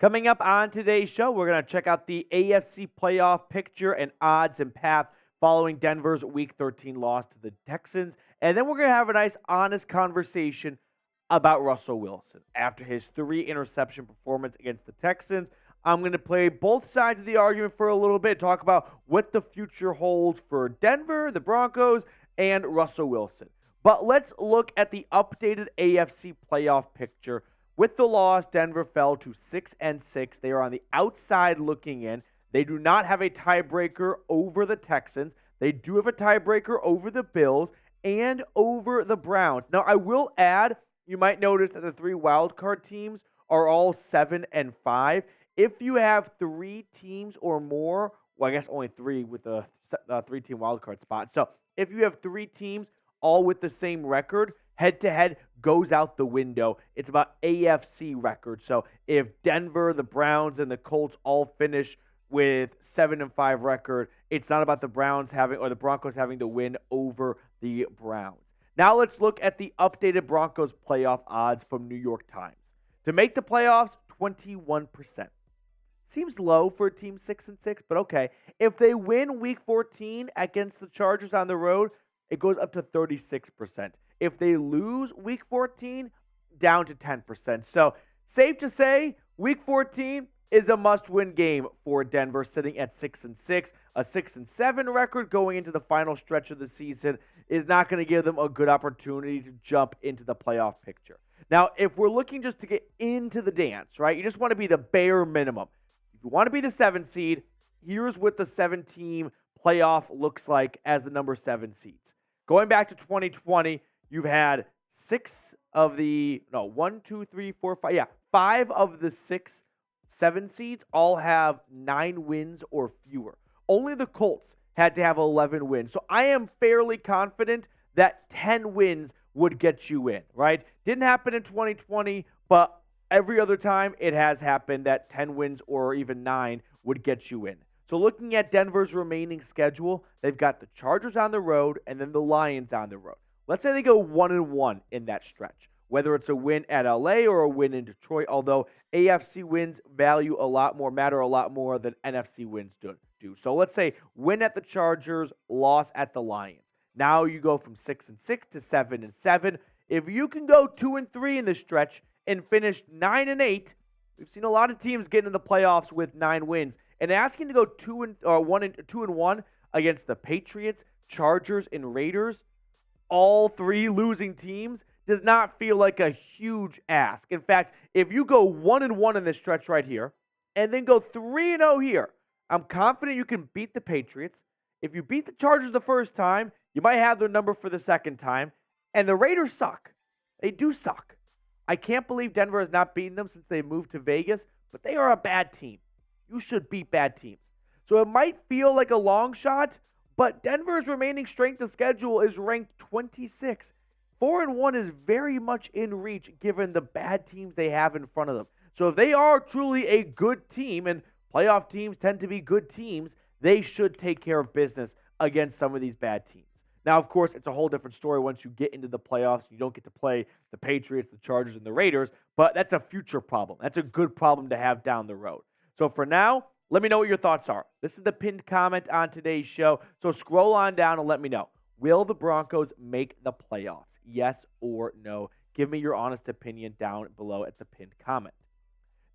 Coming up on today's show, we're going to check out the AFC Playoff Picture and odds and path following Denver's Week 13 loss to the Texans. And then we're going to have a nice, honest conversation about Russell Wilson. After his 3-interception performance against the Texans, I'm going to play both sides of the argument for a little bit, talk about what the future holds for Denver, the Broncos, and Russell Wilson. But let's look at the updated AFC Playoff Picture. With the loss, Denver fell to 6-6. They are on the outside looking in. They do not have a tiebreaker over the Texans. They do have a tiebreaker over the Bills and over the Browns. Now, I will add, you might notice that the 3 wildcard teams are all 7-5. If you have 3 teams or more, well, I guess only 3 with the 3-team wildcard spot. So if you have 3 teams all with the same record, head-to-head goes out the window. It's about AFC record. So if Denver, the Browns, and the Colts all finish with 7-5 record, it's not about the Browns having or the Broncos having the win over the Browns. Now let's look at the updated Broncos playoff odds from New York Times. To make the playoffs, 21%. Seems low for a team 6-6, but okay. If they win Week 14 against the Chargers on the road, it goes up to 36%. If they lose Week 14, down to 10%. So safe to say, Week 14 is a must-win game for Denver, sitting at 6-6. A 6-7 record going into the final stretch of the season is not going to give them a good opportunity to jump into the playoff picture. Now, if we're looking just to get into the dance, right, you just want to be the bare minimum. If you want to be the 7 seed, here's what the 7-team playoff looks like as the number 7 seeds. Going back to 2020, you've had 5 of the 7 seeds all have 9 wins or fewer. Only the Colts had to have 11 wins. So I am fairly confident that 10 wins would get you in, right? Didn't happen in 2020, but every other time it has happened that 10 wins or even 9 would get you in. So looking at Denver's remaining schedule, they've got the Chargers on the road and then the Lions on the road. Let's say they go 1-1 in that stretch, whether it's a win at LA or a win in Detroit, although AFC wins matter a lot more than NFC wins do. So let's say win at the Chargers, loss at the Lions. Now you go from 6-6 to 7-7. If you can go 2-3 in this stretch and finish 9-8, we've seen a lot of teams get into the playoffs with 9 wins. And asking to go 2-1 against the Patriots, Chargers, and Raiders, all 3 losing teams, does not feel like a huge ask. In fact, if you go 1-1 in this stretch right here, and then go 3-0 here, I'm confident you can beat the Patriots. If you beat the Chargers the first time, you might have their number for the second time. And the Raiders suck. They do suck. I can't believe Denver has not beaten them since they moved to Vegas, but they are a bad team. You should beat bad teams. So it might feel like a long shot, but Denver's remaining strength of schedule is ranked 26. 4-1 is very much in reach given the bad teams they have in front of them. So if they are truly a good team, and playoff teams tend to be good teams, they should take care of business against some of these bad teams. Now, of course, it's a whole different story once you get into the playoffs. You don't get to play the Patriots, the Chargers, and the Raiders, but that's a future problem. That's a good problem to have down the road. So for now, let me know what your thoughts are. This is the pinned comment on today's show, so scroll on down and let me know. Will the Broncos make the playoffs? Yes or no? Give me your honest opinion down below at the pinned comment.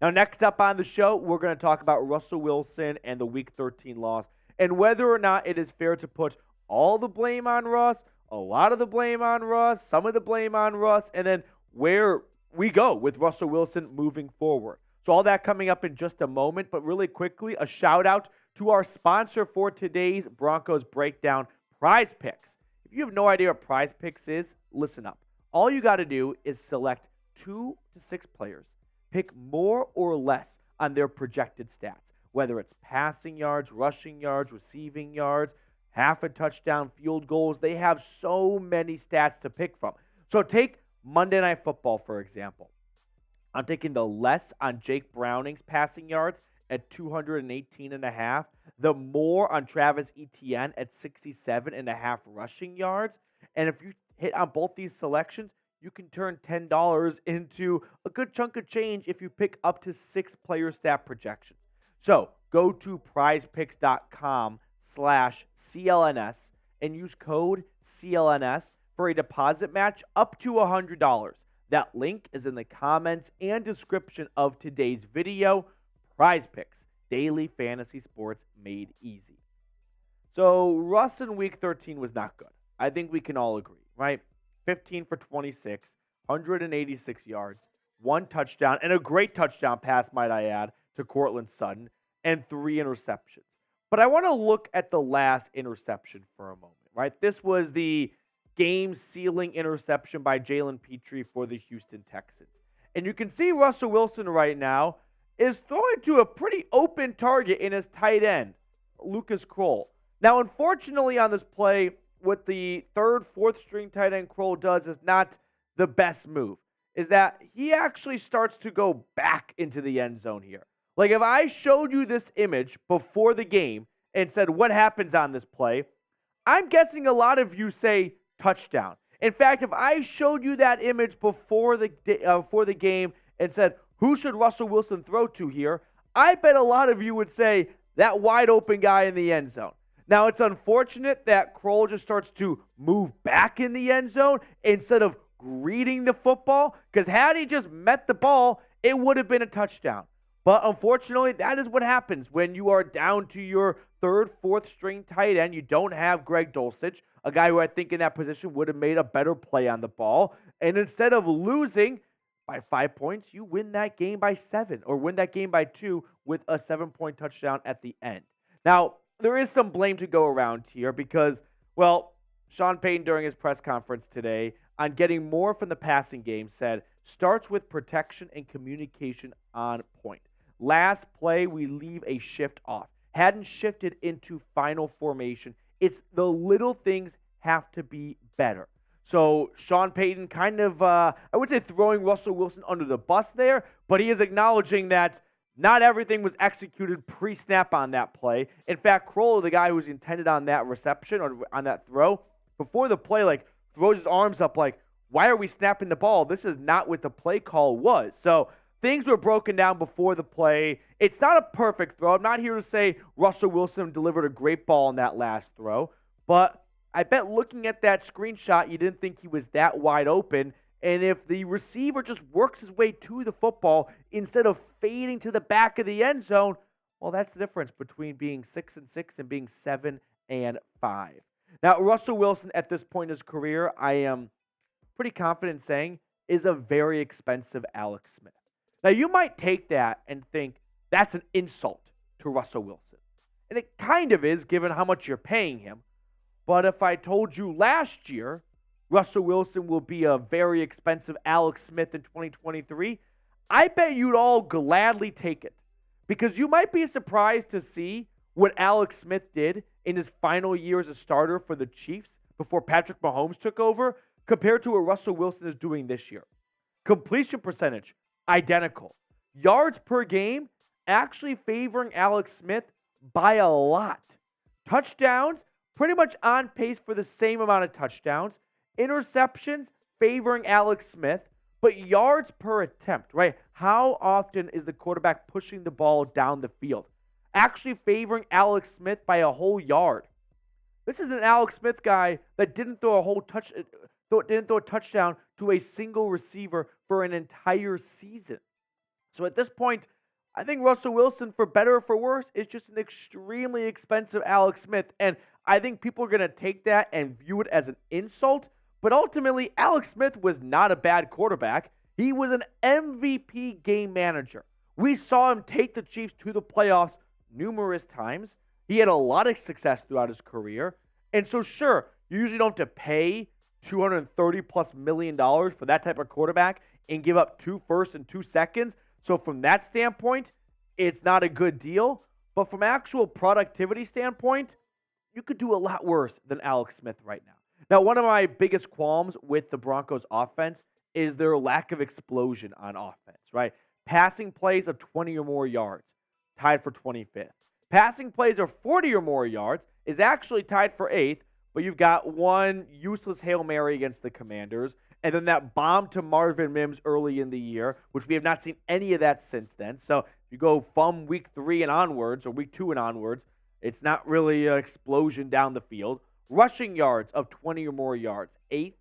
Now, next up on the show, we're going to talk about Russell Wilson and the Week 13 loss and whether or not it is fair to put all the blame on Russ, a lot of the blame on Russ, some of the blame on Russ, and then where we go with Russell Wilson moving forward. So all that coming up in just a moment, but really quickly, a shout out to our sponsor for today's Broncos Breakdown, Prize Picks. If you have no idea what Prize Picks is, listen up. All you got to do is select 2 to 6 players, pick more or less on their projected stats, whether it's passing yards, rushing yards, receiving yards, half a touchdown, field goals. They have so many stats to pick from. So take Monday Night Football, for example. I'm taking the less on Jake Browning's passing yards at 218.5, the more on Travis Etienne at 67.5 rushing yards. And if you hit on both these selections, you can turn $10 into a good chunk of change if you pick up to 6 player stat projections. So go to prizepicks.com/CLNS and use code CLNS for a deposit match up to $100. That link is in the comments and description of today's video. Prize Picks, daily fantasy sports made easy. So Russ in week 13 was not good. I think we can all agree, right? 15 for 26, 186 yards, 1 touchdown, and a great touchdown pass, might I add, to Courtland Sutton, and 3 interceptions. But I want to look at the last interception for a moment, right? This was the game-sealing interception by Jalen Petrie for the Houston Texans. And you can see Russell Wilson right now is throwing to a pretty open target in his tight end, Lucas Kroll. Now, unfortunately on this play, what the third, fourth string tight end Kroll does is not the best move, is that he actually starts to go back into the end zone here. Like if I showed you this image before the game and said, what happens on this play? I'm guessing a lot of you say touchdown. In fact, if I showed you that image before the game and said, who should Russell Wilson throw to here? I bet a lot of you would say that wide open guy in the end zone. Now, it's unfortunate that Kroll just starts to move back in the end zone instead of greeting the football, because had he just met the ball, it would have been a touchdown. But unfortunately, that is what happens when you are down to your third, fourth string tight end. You don't have Greg Dulcich, a guy who I think in that position would have made a better play on the ball. And instead of losing by 5 points, you win that game by 7 or win that game by 2 with a 7-point touchdown at the end. Now, there is some blame to go around here because, well, Sean Payton during his press conference today on getting more from the passing game said, starts with protection and communication on point. Last play, we leave a shift off. Hadn't shifted into final formation. It's the little things have to be better. So Sean Payton kind of, I would say throwing Russell Wilson under the bus there, but he is acknowledging that not everything was executed pre-snap on that play. In fact, Kroll, the guy who was intended on that reception or on that throw, before the play, like, throws his arms up like, why are we snapping the ball? This is not what the play call was. So things were broken down before the play. It's not a perfect throw. I'm not here to say Russell Wilson delivered a great ball in that last throw, but I bet looking at that screenshot, you didn't think he was that wide open. And if the receiver just works his way to the football instead of fading to the back of the end zone, well, that's the difference between being 6-6 and being 7-5. Now, Russell Wilson at this point in his career, I am pretty confident saying, is a very expensive Alex Smith. Now, you might take that and think that's an insult to Russell Wilson. And it kind of is, given how much you're paying him. But if I told you last year Russell Wilson will be a very expensive Alex Smith in 2023, I bet you'd all gladly take it. Because you might be surprised to see what Alex Smith did in his final year as a starter for the Chiefs before Patrick Mahomes took over compared to what Russell Wilson is doing this year. Completion percentage, identical. Yards per game, actually favoring Alex Smith by a lot. Touchdowns, pretty much on pace for the same amount of touchdowns. Interceptions, favoring Alex Smith. But yards per attempt, right? How often is the quarterback pushing the ball down the field? Actually favoring Alex Smith by a whole yard. This is an Alex Smith guy that didn't throw a touchdown to a single receiver for an entire season. So at this point, I think Russell Wilson, for better or for worse, is just an extremely expensive Alex Smith. And I think people are going to take that and view it as an insult. But ultimately, Alex Smith was not a bad quarterback. He was an MVP game manager. We saw him take the Chiefs to the playoffs numerous times. He had a lot of success throughout his career. And so, sure, you usually don't have to pay $230+ million for that type of quarterback and give up 2 firsts and 2 seconds. So from that standpoint, it's not a good deal. But from actual productivity standpoint, you could do a lot worse than Alex Smith right now. Now, one of my biggest qualms with the Broncos offense is their lack of explosion on offense, right? Passing plays of 20 or more yards, tied for 25th. Passing plays of 40 or more yards is actually tied for 8th, but you've got one useless Hail Mary against the Commanders, and then that bomb to Marvin Mims early in the year, which we have not seen any of that since then. So if you go from week 3 and onwards, or week 2 and onwards, it's not really an explosion down the field. Rushing yards of 20 or more yards, 8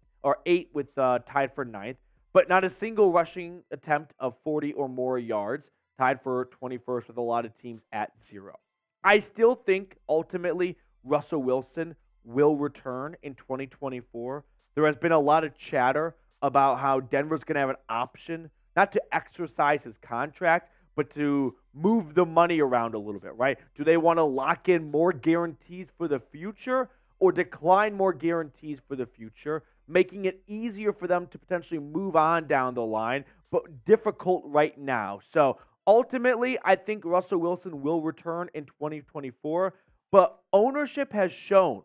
with tied for 9th, but not a single rushing attempt of 40 or more yards, tied for 21st with a lot of teams at 0. I still think ultimately Russell Wilson will return in 2024. There has been a lot of chatter about how Denver's going to have an option not to exercise his contract, but to move the money around a little bit, right? Do they want to lock in more guarantees for the future or decline more guarantees for the future, making it easier for them to potentially move on down the line, but difficult right now? So ultimately, I think Russell Wilson will return in 2024, but ownership has shown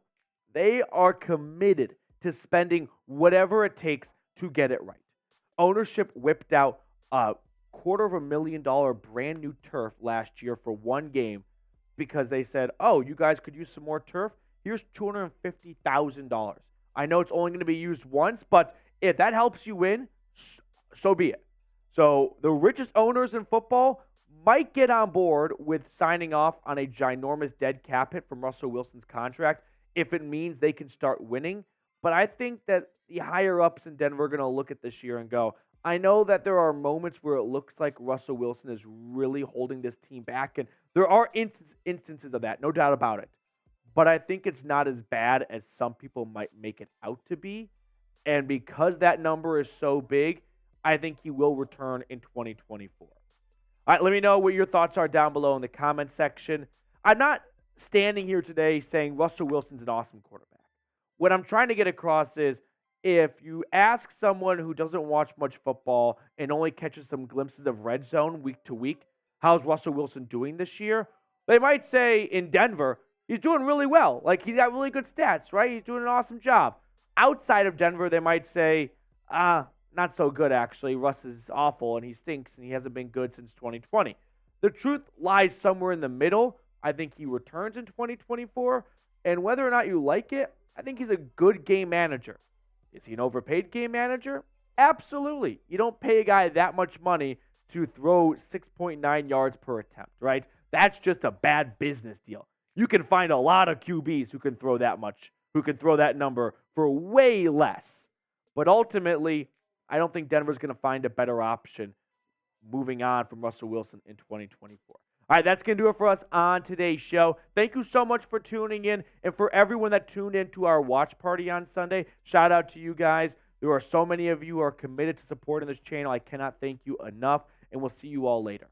they are committed to spending whatever it takes to get it right. Ownership whipped out a $250,000 brand new turf last year for one game because they said, oh, you guys could use some more turf? Here's $250,000. I know it's only going to be used once, but if that helps you win, so be it. So the richest owners in football might get on board with signing off on a ginormous dead cap hit from Russell Wilson's contract if it means they can start winning. But I think that the higher-ups in Denver are going to look at this year and go, I know that there are moments where it looks like Russell Wilson is really holding this team back, and there are instances of that, no doubt about it. But I think it's not as bad as some people might make it out to be. And because that number is so big, I think he will return in 2024. All right, let me know what your thoughts are down below in the comment section. I'm not standing here today saying Russell Wilson's an awesome quarterback. What I'm trying to get across is if you ask someone who doesn't watch much football and only catches some glimpses of red zone week to week, how's Russell Wilson doing this year? They might say in Denver, he's doing really well. Like, he's got really good stats, right? He's doing an awesome job. Outside of Denver, they might say, not so good, actually. Russ is awful, and he stinks, and he hasn't been good since 2020. The truth lies somewhere in the middle. I think he returns in 2024, and whether or not you like it, I think he's a good game manager. Is he an overpaid game manager? Absolutely. You don't pay a guy that much money to throw 6.9 yards per attempt, right? That's just a bad business deal. You can find a lot of QBs who can throw that much, who can throw that number for way less. But ultimately, I don't think Denver's going to find a better option moving on from Russell Wilson in 2024. All right, that's going to do it for us on today's show. Thank you so much for tuning in. And for everyone that tuned in to our watch party on Sunday, shout out to you guys. There are so many of you who are committed to supporting this channel. I cannot thank you enough. And we'll see you all later.